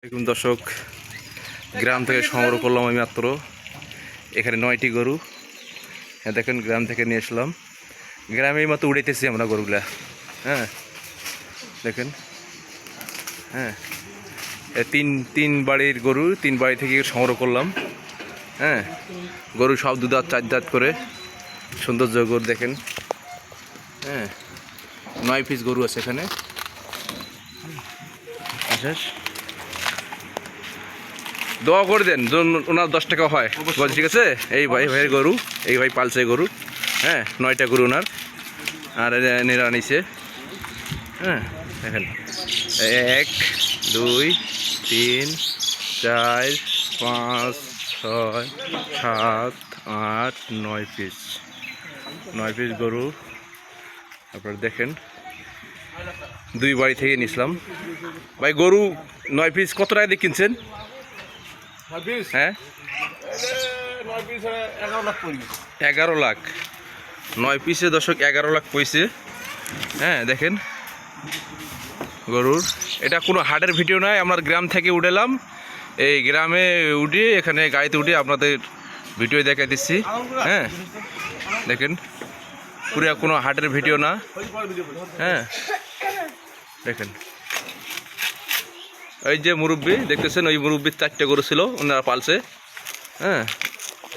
দেখুন দর্শক, গ্রাম থেকে সংগ্রহ করলাম আমি মাত্র এখানে 9টি গরু। হ্যাঁ দেখেন, গ্রাম থেকে নিয়ে আসলাম। গ্রামে মাত্র উড়াইতেছি আমরা গরুগুলা। হ্যাঁ দেখেন, হ্যাঁ তিন বাড়ির গরু, 3 বাড়ি থেকে সংগ্রহ করলাম। হ্যাঁ গরু সব 2 দাঁত 4 দাঁত করে সৌন্দর্য গরু দেখেন। হ্যাঁ 9 পিস গরু আছে এখানে। দোয়া করে দেন ওনার 10 টাকা হয়, ঠিক আছে? এই ভাইয়ের গরু, এই ভাই পালছে গরু। হ্যাঁ 9টা গরু ওনার, আর নেরা নিছে। হ্যাঁ দেখেন, 1 2 3 4 5 6 7 8 9 পিস, 9 পিস গরু আপনারা দেখেন। 2 বাড়ি থেকে নিছিলাম। ভাই গরু 9 পিস কত টাকা দিয়ে কিনছেন? হ্যাঁ 11 লাখ। 9 পিসে দর্শক 11 লাখ পয়সে। হ্যাঁ দেখেন গরুর, এটা কোনো হাটের ভিডিও নয়, আমরা গ্রাম থেকে উঠেলাম। এই গ্রামে উঠে এখানে গাড়িতে উঠে আপনাদের ভিডিও দেখাই দিচ্ছি। হ্যাঁ দেখেন, পুরো কোনো হাটের ভিডিও না। হ্যাঁ দেখেন, এই যে মুরব্বি দেখতেছেন, ওই মুরব্বির 4টে গরু ছিল, ওনারা পালছে। হ্যাঁ